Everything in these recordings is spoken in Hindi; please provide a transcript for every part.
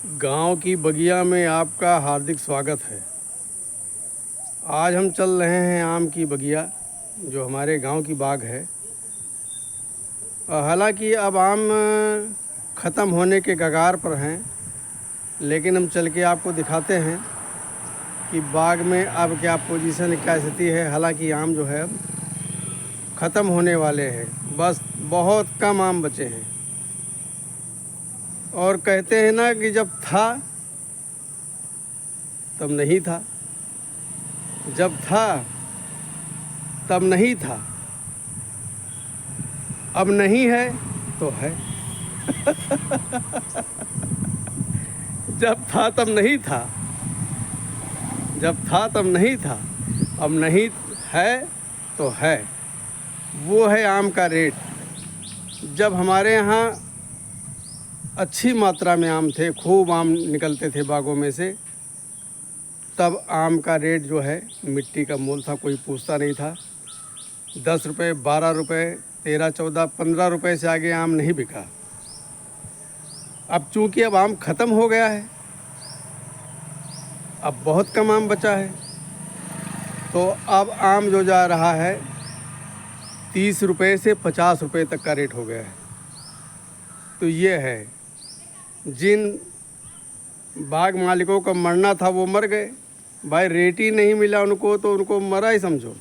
गांव की बगिया में आपका हार्दिक स्वागत है। आज हम चल रहे हैं आम की बगिया, जो हमारे गांव की बाग है। हालांकि अब आम ख़त्म होने के कगार पर हैं, लेकिन हम चल के आपको दिखाते हैं कि बाग में अब क्या पोजीशन, क्या स्थिति है। हालांकि आम जो है अब ख़त्म होने वाले हैं, बस बहुत कम आम बचे हैं। और कहते हैं ना कि जब था तब नहीं था, जब था तब नहीं था, अब नहीं है तो है। जब था तब नहीं था, जब था तब नहीं था, अब नहीं है तो है। वो है आम का रेट। जब हमारे यहाँ अच्छी मात्रा में आम थे, खूब आम निकलते थे बागों में से, तब आम का रेट जो है मिट्टी का मोल था, कोई पूछता नहीं था। 10 रुपये, 12 रुपये, 13, 14, 15 रुपये से आगे आम नहीं बिका। अब चूंकि अब आम ख़त्म हो गया है, अब बहुत कम आम बचा है, तो अब आम जो जा रहा है 30 रुपये से 50 रुपये तक का रेट हो गया है। तो ये है, जिन बाग मालिकों का मरना था वो मर गए भाई। रेट ही नहीं मिला उनको तो उनको मरा ही समझो,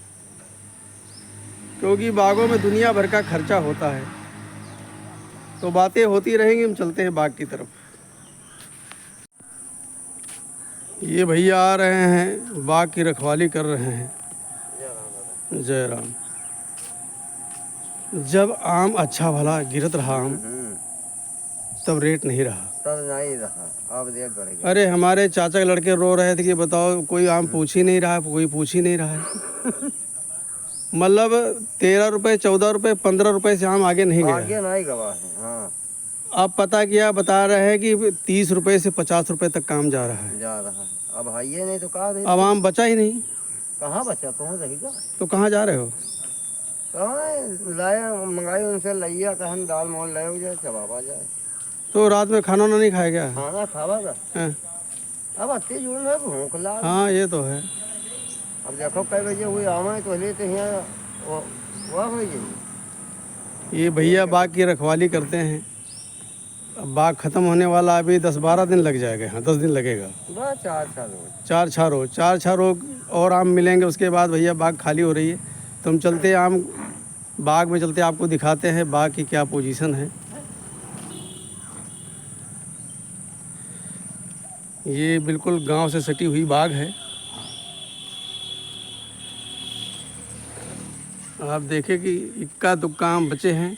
क्योंकि बागों में दुनिया भर का खर्चा होता है। तो बातें होती रहेंगी, हम चलते हैं बाग की तरफ। ये भैया आ रहे हैं, बाग की रखवाली कर रहे हैं। जय राम। जब आम अच्छा भला गिरत रहा आम, तब रेट नहीं रहा, तब नहीं रहा, अब रेट बढ़ गया। अरे हमारे चाचा के लड़के रो रहे थे कि बताओ कोई आम पूछ ही नहीं रहा है, कोई पूछ ही नहीं रहा है। मतलब 13 रुपये, 14 रुपये, 15 रुपये से आम आगे नहीं गया। आगे नहीं गवा है। हाँ, अब पता किया, बता रहे हैं कि 30 रुपये से 50 रुपये तक काम जा रहा है। जा रहा है। अब है ये नहीं तो कहाँ अब आम बचा ही नहीं, कहाँ बचा, कौन रहेगा। तो कहाँ जा रहे हो? कहाँ लाए, मंगाई उनसे लइया, कहन दाल मोल ले हो जाए, चबावा जाए। तो रात में खाना नहीं खाया क्या? खाना खावागा। हाँ। अब अति जुड़ है, भूख लाग। हाँ ये तो है। अब देखो कई बजे हुई आवे तो लेते हैं वह हो जाए। ये भैया बाग की रखवाली करते हैं। अब बाग ख़त्म होने वाला, अभी 10-12 दिन लग जाएगा। हाँ 10 दिन लगेगा। बस 4 रोज, 4 रोज, 4 रोज और आम मिलेंगे। उसके बाद भैया बाग खाली हो रही है, तो हम चलते हैं आम बाग में, चलते आपको दिखाते हैं बाग की क्या पोजीशन है। ये बिल्कुल गांव से सटी हुई बाग है। आप देखें कि इक्का दुक्का आम बचे हैं,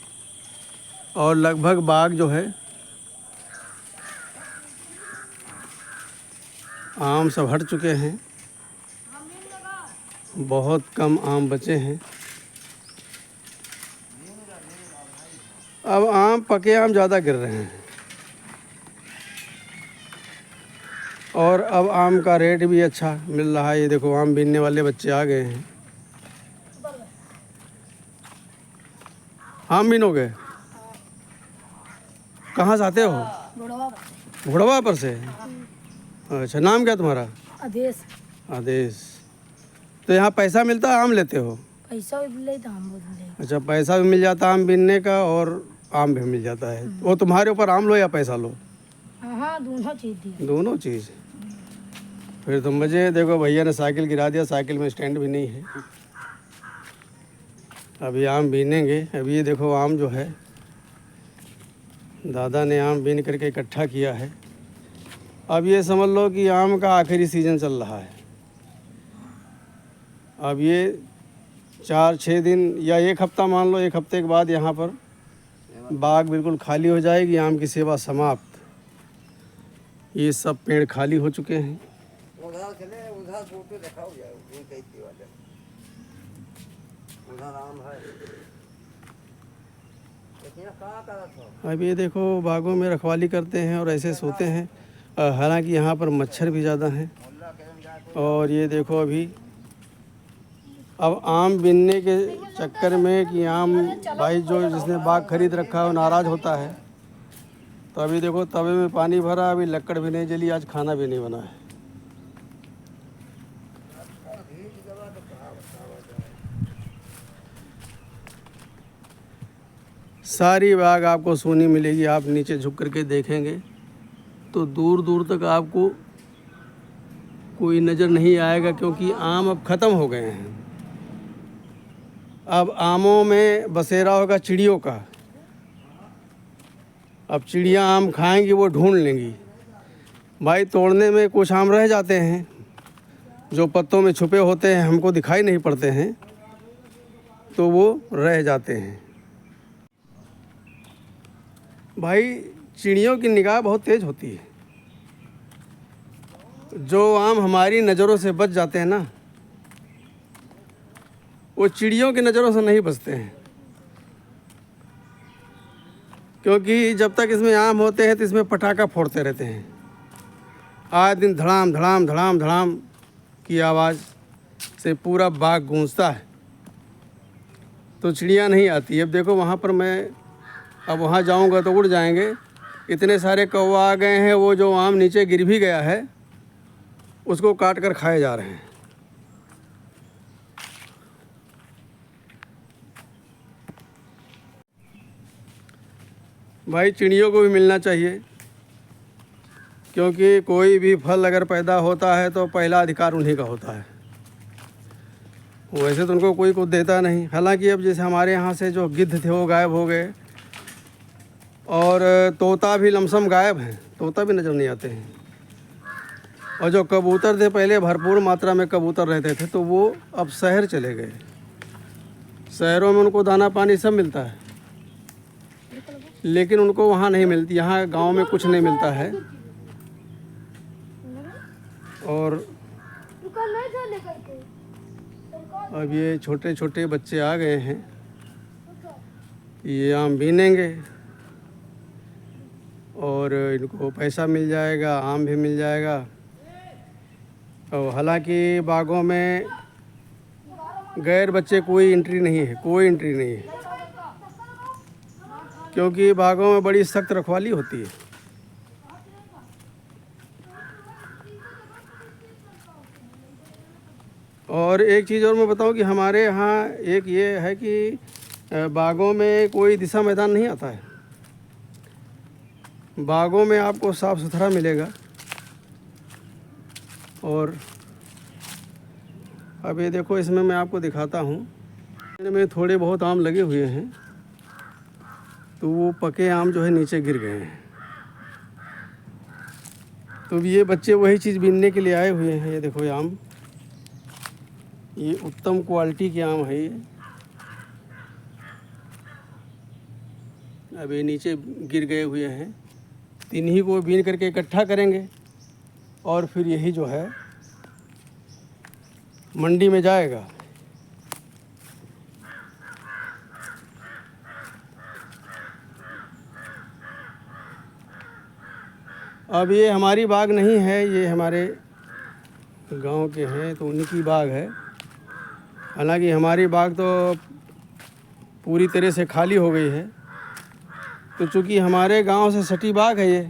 और लगभग बाग जो है आम सब हट चुके हैं। बहुत कम आम बचे हैं। अब आम, पके आम ज़्यादा गिर रहे हैं, और अब आम का रेट भी अच्छा मिल रहा है। ये देखो आम बीनने वाले बच्चे आ गए हैं। आम बीनोगे? कहाँ से आते हो? घोड़वा पर से। अच्छा, नाम क्या तुम्हारा? आदेश। आदेश। तो यहाँ पैसा मिलता है, आम लेते हो? पैसा भी ले तो हम बोल ले। अच्छा, पैसा भी मिल जाता है आम बीनने का, और आम भी मिल जाता है। वो तुम्हारे ऊपर आम लो या पैसा लो? हाँ, दोनों चीज दी। दोनों चीज़। फिर तो मज़े। देखो भैया ने साइकिल गिरा दिया, साइकिल में स्टैंड भी नहीं है। अभी आम बीनेंगे। अभी ये देखो आम जो है, दादा ने आम बीन करके इकट्ठा किया है। अब ये समझ लो कि आम का आखिरी सीज़न चल रहा है। अब ये 4-6 दिन या 1 हफ्ता, मान लो 1 हफ्ते के बाद यहाँ पर बाग बिल्कुल खाली हो जाएगी, आम की सेवा समाप्त। ये सब पेड़ खाली हो चुके हैं। उधर चले, उधर फोटो दिखाओ जाए, वो कैसी वाले उधर आम है। कहाँ था? अब ये देखो बागों में रखवाली करते हैं और ऐसे सोते हैं। हालांकि यहाँ पर मच्छर भी ज़्यादा हैं। और ये देखो अभी अब आम बीनने के चक्कर में कि आम भाई जो जिसने बाग खरीद रखा है वो नाराज़ होता है, तो अभी देखो तवे में पानी भरा, अभी लकड़ भी नहीं जली, आज खाना भी नहीं बना है। सारी बाग आपको सोनी मिलेगी। आप नीचे झुक करके देखेंगे तो दूर दूर तक आपको कोई नज़र नहीं आएगा, क्योंकि आम अब ख़त्म हो गए हैं। अब आमों में बसेरा होगा चिड़ियों का। अब चिड़िया आम खाएंगी, वो ढूंढ लेंगी। भाई तोड़ने में कुछ आम रह जाते हैं जो पत्तों में छुपे होते हैं, हमको दिखाई नहीं पड़ते हैं, तो वो रह जाते हैं। भाई चिड़ियों की निगाह बहुत तेज़ होती है। जो आम हमारी नज़रों से बच जाते हैं ना, वो चिड़ियों की नज़रों से नहीं बचते हैं। क्योंकि जब तक इसमें आम होते हैं तो इसमें पटाखा फोड़ते रहते हैं। आए दिन धड़ाम धड़ाम धड़ाम धड़ाम की आवाज़ से पूरा बाग गूंजता है, तो चिड़िया नहीं आती। अब देखो वहाँ पर मैं अब वहाँ जाऊँगा तो उड़ जाएंगे। इतने सारे कौवा आ गए हैं, वो जो आम नीचे गिर भी गया है उसको काट कर खाए जा रहे हैं। भाई चिड़ियों को भी मिलना चाहिए, क्योंकि कोई भी फल अगर पैदा होता है तो पहला अधिकार उन्हीं का होता है। वैसे तो उनको कोई कुछ देता नहीं। हालांकि अब जैसे हमारे यहाँ से जो गिद्ध थे वो गायब हो गए, और तोता भी लमसम गायब हैं, तोता भी नज़र नहीं आते हैं। और जो कबूतर थे, पहले भरपूर मात्रा में कबूतर रहते थे, तो वो अब शहर चले गए। शहरों में उनको दाना पानी सब मिलता है, लेकिन उनको वहाँ नहीं मिलती। यहाँ गांव में कुछ नहीं मिलता है। और अब ये छोटे छोटे बच्चे आ गए हैं, ये आम बीनेंगे और इनको पैसा मिल जाएगा, आम भी मिल जाएगा। और हालांकि बागों में गैर बच्चे कोई एंट्री नहीं है, कोई एंट्री नहीं है, क्योंकि बागों में बड़ी सख्त रखवाली होती है। और एक चीज़ और मैं बताऊं कि हमारे यहाँ एक ये है कि बागों में कोई दिशा मैदान नहीं आता है। बागों में आपको साफ़ सुथरा मिलेगा। और अब ये देखो, इसमें मैं आपको दिखाता हूँ, इनमें थोड़े बहुत आम लगे हुए हैं, तो वो पके आम जो है नीचे गिर गए हैं। तो ये बच्चे वही चीज़ बीनने के लिए आए हुए हैं। ये देखो ये आम, ये उत्तम क्वालिटी के आम है। ये अब ये नीचे गिर गए हुए हैं, तो इन्हीं को बीन करके इकट्ठा करेंगे और फिर यही जो है मंडी में जाएगा। अब ये हमारी बाग नहीं है, ये हमारे गांव के हैं, तो उनकी बाग है। हालांकि हमारी बाग तो पूरी तरह से खाली हो गई है, तो चूँकि हमारे गांव से सटी बाग है ये,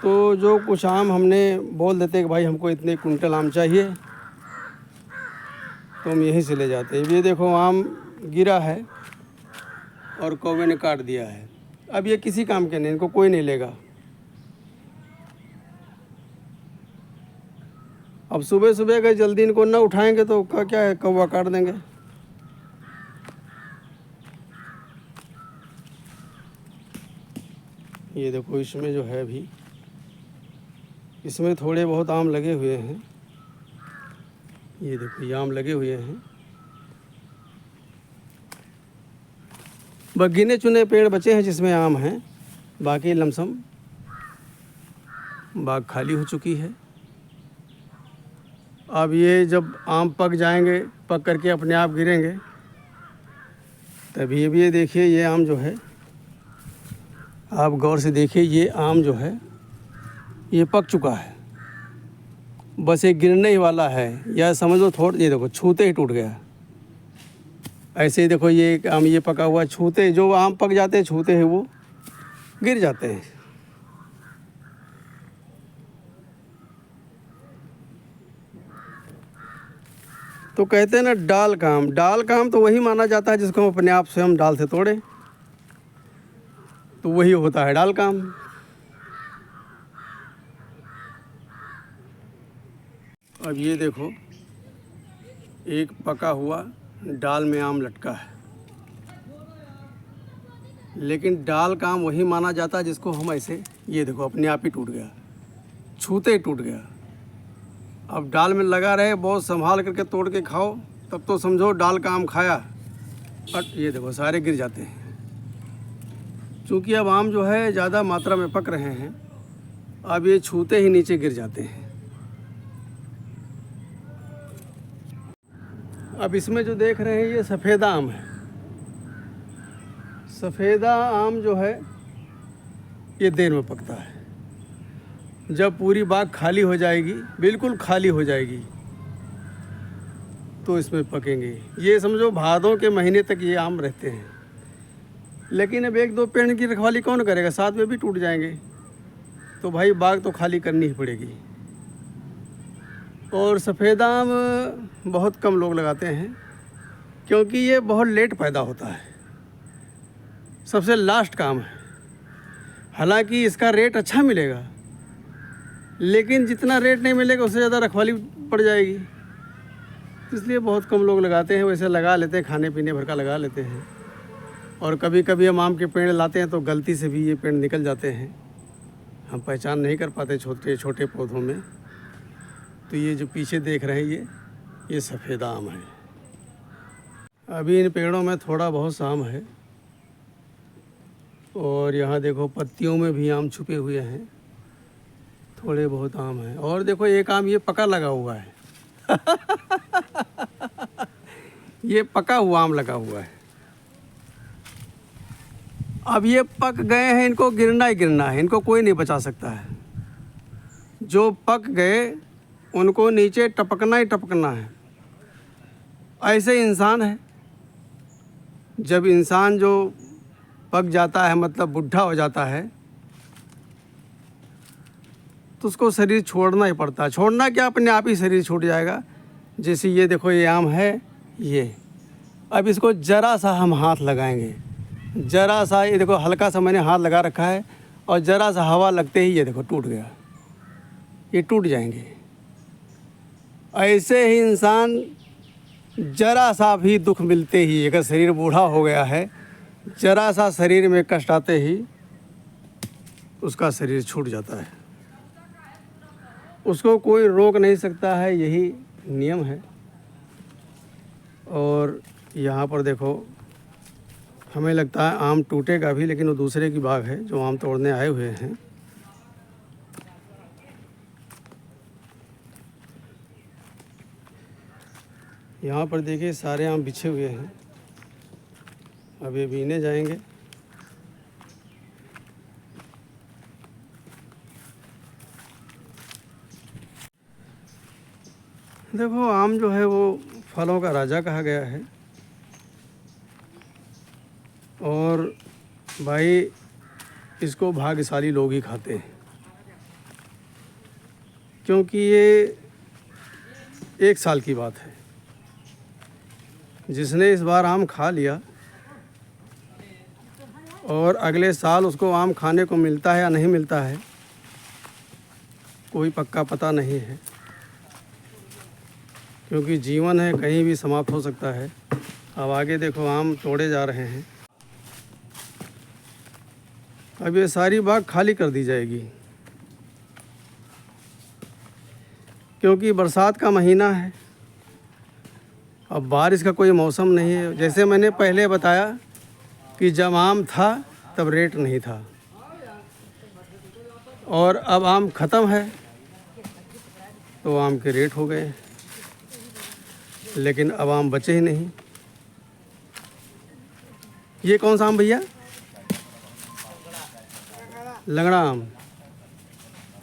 तो जो कुछ आम हमने बोल देते कि भाई हमको इतने कुंटल आम चाहिए, तो हम यहीं से ले जाते हैं। ये देखो आम गिरा है और कौवे ने काट दिया है। अब ये किसी काम के नहीं, इनको कोई नहीं लेगा। अब सुबह सुबह अगर जल्दी इनको न उठाएंगे तो क्या है, कौवा काट देंगे। ये देखो इसमें जो है अभी, इसमें थोड़े बहुत आम लगे हुए हैं। ये देखो ये आम लगे हुए हैं। बस गिने चुने पेड़ बचे हैं जिसमें आम हैं, बाकी लमसम बाग खाली हो चुकी है। अब ये जब आम पक जाएंगे, पक करके अपने आप गिरेंगे, तभी ये देखिए ये आम जो है, आप गौर से देखिए, ये आम जो है ये पक चुका है। बस ये गिरने ही वाला है, या समझ लो थोड़ा, ये देखो छूते ही टूट गया। ऐसे ही देखो ये आम ये पका हुआ, छूते जो आम पक जाते हैं छूते हैं वो गिर जाते हैं। तो कहते हैं ना डाल काम तो वही माना जाता है जिसको हम अपने आप स्वयं डाल से तोड़े, तो वही होता है डाल काम। अब ये देखो, एक पका हुआ डाल में आम लटका है, लेकिन डाल काम वही माना जाता है जिसको हम ऐसे, ये देखो अपने आप ही टूट गया, छूते ही टूट गया। अब डाल में लगा रहे, बहुत संभाल करके तोड़ के खाओ, तब तो समझो डाल का आम खाया। और ये देखो सारे गिर जाते हैं। चूँकि अब आम जो है ज़्यादा मात्रा में पक रहे हैं, अब ये छूते ही नीचे गिर जाते हैं। अब इसमें जो देख रहे हैं ये सफ़ेदा आम है। सफ़ेदा आम जो है ये देर में पकता है। जब पूरी बाग खाली हो जाएगी, बिल्कुल खाली हो जाएगी, तो इसमें पकेंगे। ये समझो भादों के महीने तक ये आम रहते हैं। लेकिन अब एक दो पेड़ की रखवाली कौन करेगा, साथ में भी टूट जाएंगे, तो भाई बाग तो खाली करनी ही पड़ेगी। और सफ़ेदा आम बहुत कम लोग लगाते हैं, क्योंकि ये बहुत लेट पैदा होता है, सबसे लास्ट काम है। हालांकि इसका रेट अच्छा मिलेगा, लेकिन जितना रेट नहीं मिलेगा उससे ज़्यादा रखवाली पड़ जाएगी, इसलिए बहुत कम लोग लगाते हैं। वैसे लगा लेते हैं, खाने पीने भर का लगा लेते हैं। और कभी कभी हम आम के पेड़ लाते हैं तो गलती से भी ये पेड़ निकल जाते हैं, हम पहचान नहीं कर पाते छोटे छोटे पौधों में। तो ये जो पीछे देख रहे हैं ये सफ़ेदा आम है। अभी इन पेड़ों में थोड़ा बहुत आम है, और यहाँ देखो पत्तियों में भी आम छुपे हुए हैं, थोड़े बहुत आम हैं। और देखो एक आम ये पका लगा हुआ है ये पका हुआ आम लगा हुआ है। अब ये पक गए हैं, इनको गिरना ही गिरना है, इनको कोई नहीं बचा सकता है। जो पक गए उनको नीचे टपकना ही टपकना है। ऐसे इंसान है, जब इंसान जो पक जाता है, मतलब बुढ़ा हो जाता है, तो उसको शरीर छोड़ना ही पड़ता है। छोड़ना क्या, अपने आप ही शरीर छूट जाएगा। जैसे ये देखो ये आम है, ये अब इसको ज़रा सा हम हाथ लगाएंगे, ज़रा सा, ये देखो हल्का सा मैंने हाथ लगा रखा है, और ज़रा सा हवा लगते ही ये देखो टूट गया, ये टूट जाएंगे। ऐसे ही इंसान ज़रा सा भी दुख मिलते ही, अगर शरीर बूढ़ा हो गया है, ज़रा सा शरीर में कष्ट आते ही उसका शरीर छूट जाता है। उसको कोई रोक नहीं सकता है, यही नियम है। और यहाँ पर देखो, हमें लगता है आम टूटेगा भी, लेकिन वो दूसरे की बाग है जो आम तोड़ने आए हुए हैं। यहाँ पर देखिए सारे आम बिछे हुए हैं, अब ये बीने जाएंगे। देखो आम जो है वो फलों का राजा कहा गया है, और भाई इसको भाग्यशाली लोग ही खाते हैं, क्योंकि ये एक साल की बात है। जिसने इस बार आम खा लिया और अगले साल उसको आम खाने को मिलता है या नहीं मिलता है, कोई पक्का पता नहीं है, क्योंकि जीवन है, कहीं भी समाप्त हो सकता है। अब आगे देखो आम तोड़े जा रहे हैं। अब ये सारी बाग खाली कर दी जाएगी, क्योंकि बरसात का महीना है, अब बारिश का कोई मौसम नहीं है। जैसे मैंने पहले बताया कि जब आम था तब रेट नहीं था, और अब आम ख़त्म है तो आम के रेट हो गए, लेकिन अब आम बचे ही नहीं। ये कौन सा आम भैया? लंगड़ा आम।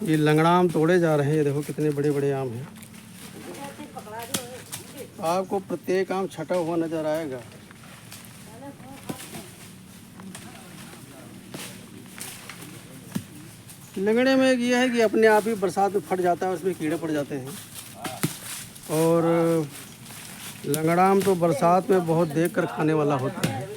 ये लंगड़ा आम तोड़े जा रहे हैं, ये देखो कितने बड़े बड़े आम हैं। आपको प्रत्येक आम छटा हुआ नज़र आएगा। लंगड़े में ये है कि अपने आप ही बरसात में फट जाता है, उसमें कीड़े पड़ जाते हैं। और लंगड़ाम तो बरसात में बहुत देख कर खाने वाला होता है।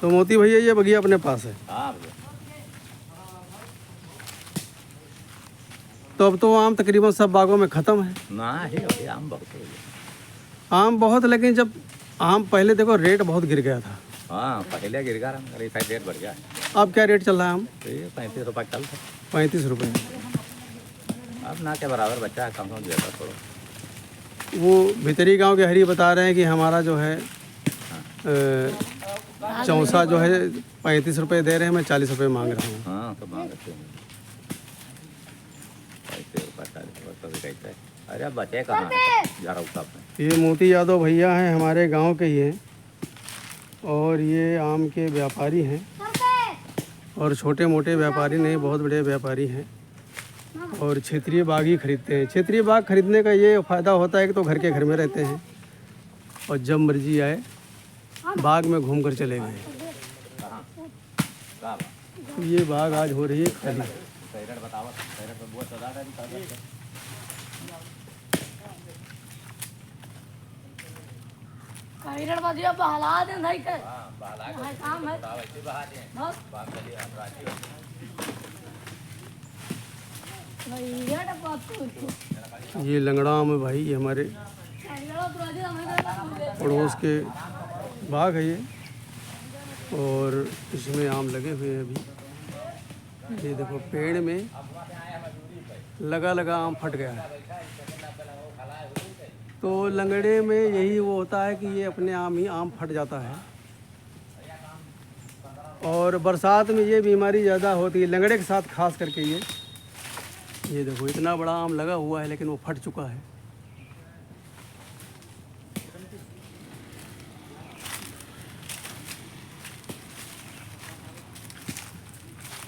तो मोती भैया ये बगिया अपने पास है। हाँ भैया। तो अब तो आम तकरीबन सब बागों में ख़त्म है। ना ही अभी आम बहुत हो गया। आम बहुत, लेकिन जब आम पहले देखो रेट बहुत गिर गया था। हाँ पहले गिर गया, अरे इस रेट बढ़ गया। अब क्या रेट चल रहा है आम? तो ये 35 रुपये चल था। 35 रुपये। अब ना के बराबर बच्चा है, कम से कम ज़्यादा थोड़ा। वो भितरी गांव के हरी बता रहे हैं कि हमारा जो है चौसा जो है 35 रुपये दे रहे हैं, मैं 40 रुपये मांग रहा हूँ। हाँ तो मांग रखे हैं 35 रुपये 40 रुपये तो कहते हैं। अरे अब बचे कहाँ जा रहा हूँ में। ये मोती यादव भैया हैं, हमारे गांव के ही हैं और ये आम के व्यापारी हैं और छोटे मोटे व्यापारी नहीं, बहुत बड़े व्यापारी हैं और क्षेत्रीय बाग ही खरीदते हैं। क्षेत्रीय बाग खरीदने का ये फ़ायदा होता है कि तो घर के घर में रहते हैं और जब मर्जी आए बाग में घूम कर चले गए। ये बाग आज हो रही है खाली। कैरेट बदिया बहला दे नहीं के हां काम है बस कैरेट बात ये लंगड़ा आम है भाई, ये हमारे पड़ोस के बाग है ये और इसमें आम लगे हुए हैं अभी। ये देखो पेड़ में लगा लगा आम फट गया है। तो लंगड़े में यही वो होता है कि ये अपने आम ही आम फट जाता है और बरसात में ये बीमारी ज़्यादा होती है लंगड़े के साथ, खास करके ये देखो इतना बड़ा आम लगा हुआ है लेकिन वो फट चुका है।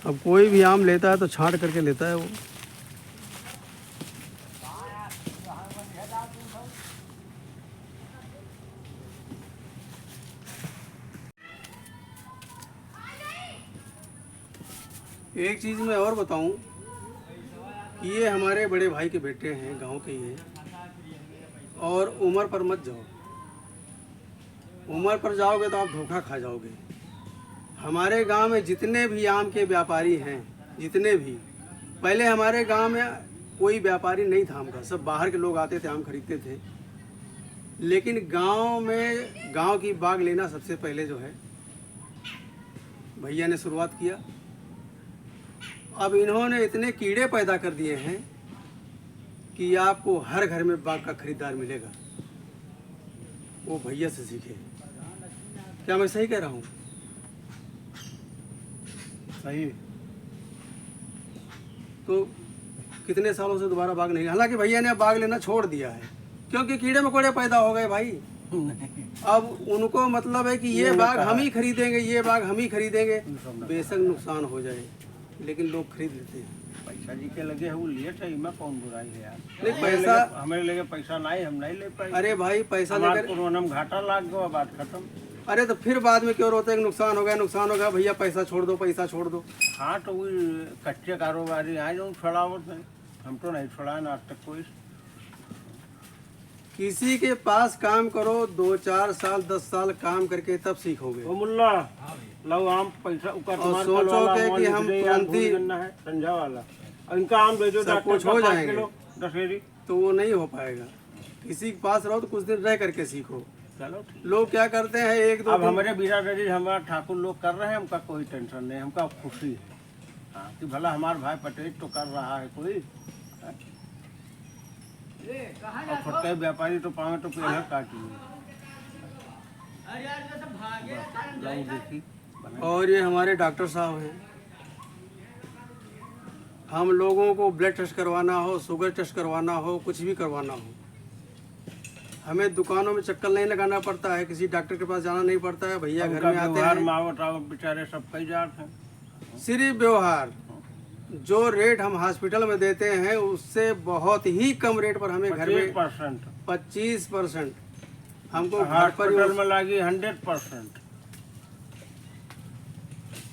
अब कोई भी आम लेता है तो छांट करके लेता है वो। एक चीज़ मैं और बताऊं कि ये हमारे बड़े भाई के बेटे हैं, गांव के ही हैं और उम्र पर मत जाओ। उम्र पर जाओगे तो आप धोखा खा जाओगे। हमारे गांव में जितने भी आम के व्यापारी हैं, जितने भी, पहले हमारे गांव में कोई व्यापारी नहीं था आम का, सब बाहर के लोग आते थे आम खरीदते थे। लेकिन गांव में गांव की बाग लेना सबसे पहले जो है भैया ने शुरुआत किया। अब इन्होंने इतने कीड़े पैदा कर दिए हैं कि आपको हर घर में बाग का खरीदार मिलेगा। वो भैया से सीखे। क्या मैं सही कह रहा हूँ? सही। तो कितने सालों से दोबारा बाग नहीं, हालांकि भैया ने अब बाग लेना छोड़ दिया है क्योंकि कीड़े मकोड़े पैदा हो गए भाई। अब उनको मतलब है कि ये बाग हम ही खरीदेंगे, ये बाग हम ही खरीदेंगे, बेशक नुकसान हो जाए लेकिन लोग खरीद लेते हैं। पैसा जी के लगे है वो लिए थे, इनमें कौन बुराई है यार। नहीं पैसा हमें लगे पैसा नहीं, हम नहीं ले पाए। अरे भाई पैसा लेकर कोरोना में घाटा लाग गया, बात खत्म। अरे तो फिर बाद में क्यों रोते हैं कि नुकसान हो गया, नुकसान हो गया, भैया पैसा छोड़ दो, पैसा छोड़ दो। हाँ तो वही कच्चे कारोबारी आए जो छुड़ावत नहीं, हम तो नहीं छुड़ाए ना आज तक कोई। किसी के पास काम करो, 2-4 साल 10 साल काम करके तब सीखोगे। ओ मुल्ला लो आम पैसा उकर और सोचोगे कि हम तुरंत ही है संझा वाला और इनका आम भेजो सब कुछ हो जाएंगे, दशहरी तो वो नहीं हो पाएगा। किसी के पास रहो तो कुछ दिन रह करके सीखो। चलो ठीक। लोग क्या करते हैं एक दो अब दिन, हमारे बिरादरी हमारा ठाकुर लोग कर रहे हैं, हमका कोई टेंशन नहीं, हमका खुशी है। हाँ कि भला हमारा भाई पटेल तो कर रहा है कोई, और छोटे व्यापारी तो पावे तो पहले काटी देखी। और ये हमारे डॉक्टर साहब हैं। हम लोगों को ब्लड टेस्ट करवाना हो, शुगर टेस्ट करवाना हो, कुछ भी करवाना हो, हमें दुकानों में चक्कर नहीं लगाना पड़ता है, किसी डॉक्टर के पास जाना नहीं पड़ता है। भैया घर में आते हैं, मावट आओ बेचारे सब कई जाते हैं। सिर्फ व्यवहार, जो रेट हम हॉस्पिटल में देते हैं उससे बहुत ही कम रेट पर हमें घर में 25% हमको घर पर हॉस्पिटल में लगी 100%।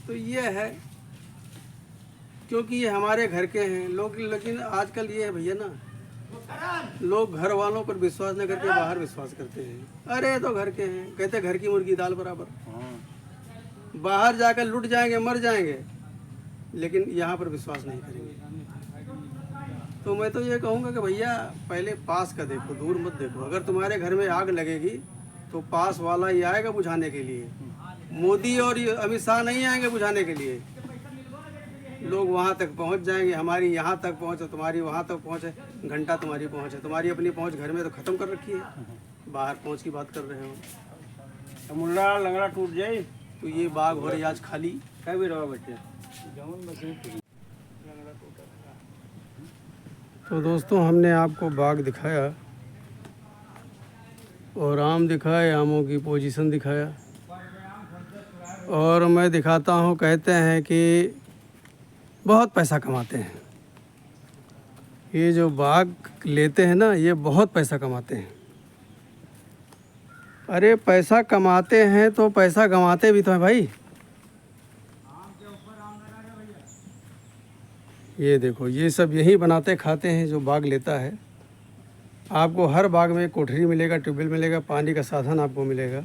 तो ये है, क्योंकि ये हमारे घर के हैं लोग। लेकिन आजकल ये है भैया ना, लोग घर वालों पर विश्वास न करके बाहर विश्वास करते हैं। अरे तो घर के हैं, कहते घर की मुर्गी दाल बराबर। बाहर जाकर लुट जाएंगे, मर जाएंगे, लेकिन यहाँ पर विश्वास नहीं करेंगे। तो मैं तो ये कहूँगा कि भैया पहले पास का देखो, दूर मत देखो। अगर तुम्हारे घर में आग लगेगी तो पास वाला ही आएगा बुझाने के लिए। मोदी और अमित शाह नहीं आएंगे बुझाने के लिए। लोग वहाँ तक पहुँच जाएंगे, हमारी यहाँ तक पहुँच है, तुम्हारी वहाँ तक पहुँच है, घंटा तुम्हारी पहुँच है। तुम्हारी अपनी पहुँच घर में तो ख़त्म कर रखी है, बाहर पहुँच की बात कर रहे हो। तो मुल्ला लंगड़ा टूट जाए तो ये बाग हो रही आज खाली। क्या भी रहो बच्चे। तो दोस्तों हमने आपको बाग दिखाया और आम दिखाए, आमों की पोजीशन दिखाया, और मैं दिखाता हूँ। कहते हैं कि बहुत पैसा कमाते हैं ये जो बाग लेते हैं ना, ये बहुत पैसा कमाते हैं। अरे पैसा कमाते हैं तो पैसा गंवाते भी तो हैं भाई। ये देखो, ये सब यही बनाते खाते हैं जो बाग लेता है। आपको हर बाग में कोठरी मिलेगा, ट्यूबवेल मिलेगा, पानी का साधन आपको मिलेगा।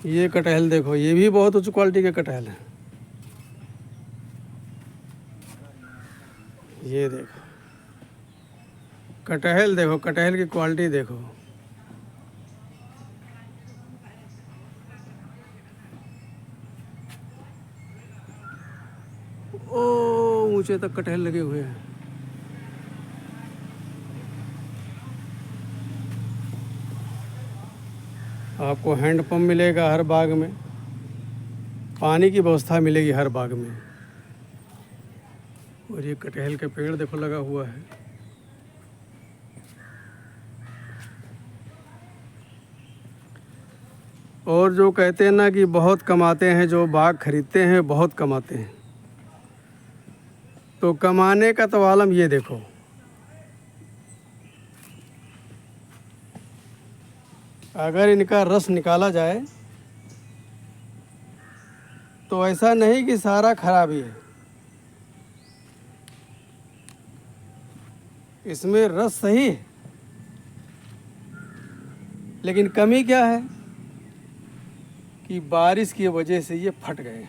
ये कटहल देखो, ये भी बहुत उच्च क्वालिटी के कटहल है। ये देखो कटहल, देखो कटहल की क्वालिटी देखो। ओ ऊंचे तक कटहल लगे हुए हैं। आपको हैंड पंप मिलेगा हर बाग में, पानी की व्यवस्था मिलेगी हर बाग में। और ये कटहल का पेड़ देखो लगा हुआ है। और जो कहते हैं ना कि बहुत कमाते हैं, जो बाग खरीदते हैं बहुत कमाते हैं, तो कमाने का तो आलम ये देखो। अगर इनका रस निकाला जाए तो ऐसा नहीं कि सारा खराब ही है, इसमें रस सही है, लेकिन कमी क्या है कि बारिश की वजह से ये फट गए।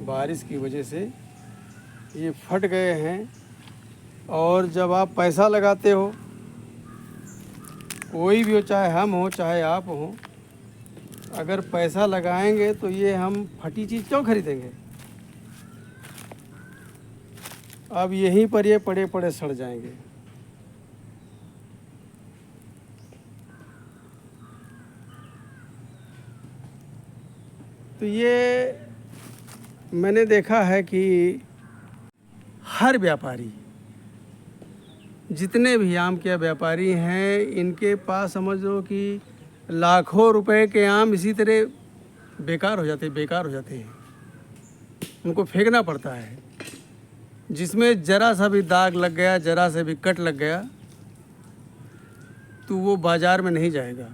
बारिश की वजह से ये फट गए हैं। और जब आप पैसा लगाते हो, कोई भी हो, चाहे हम हो चाहे आप हो, अगर पैसा लगाएंगे तो ये हम फटी चीज़ क्यों खरीदेंगे। अब यहीं पर ये पड़े पड़े सड़ जाएंगे। तो ये मैंने देखा है कि हर व्यापारी, जितने भी आम के व्यापारी हैं, इनके पास समझ लो कि लाखों रुपए के आम इसी तरह बेकार हो जाते हैं। उनको फेंकना पड़ता है। जिसमें ज़रा सा भी दाग लग गया, ज़रा से भी कट लग गया, तो वो बाज़ार में नहीं जाएगा।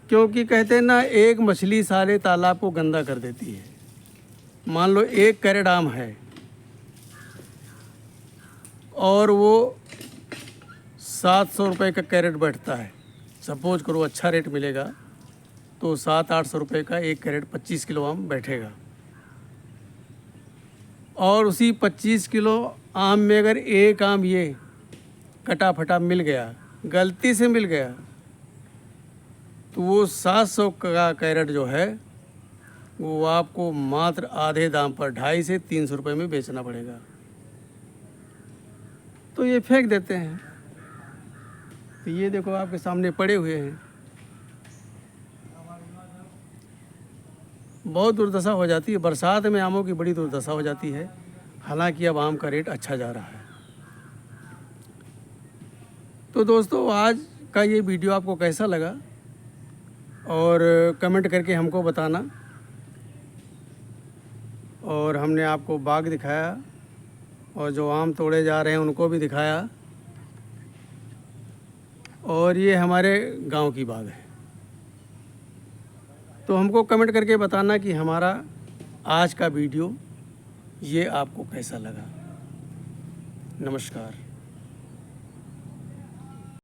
क्योंकि कहते हैं ना, एक मछली सारे तालाब को गंदा कर देती है। मान लो 1 कैरेट आम है और वो 700 रुपये का कैरेट बैठता है। सपोज करो अच्छा रेट मिलेगा तो 700-800 रुपये का 1 कैरेट 25 किलो आम बैठेगा। और उसी 25 किलो आम में अगर एक आम ये कटा फटा मिल गया, गलती से मिल गया, तो वो 700 का कैरेट जो है वो आपको मात्र आधे दाम पर 250 से 300 रुपये में बेचना पड़ेगा। तो ये फेंक देते हैं। तो ये देखो आपके सामने पड़े हुए हैं। बहुत दुर्दशा हो जाती है, बरसात में आमों की बड़ी दुर्दशा हो जाती है। हालांकि अब आम का रेट अच्छा जा रहा है। तो दोस्तों आज का ये वीडियो आपको कैसा लगा और कमेंट करके हमको बताना। और हमने आपको बाग दिखाया और जो आम तोड़े जा रहे हैं उनको भी दिखाया। और ये हमारे गांव की बाग है। तो हमको कमेंट करके बताना कि हमारा आज का वीडियो ये आपको कैसा लगा। नमस्कार।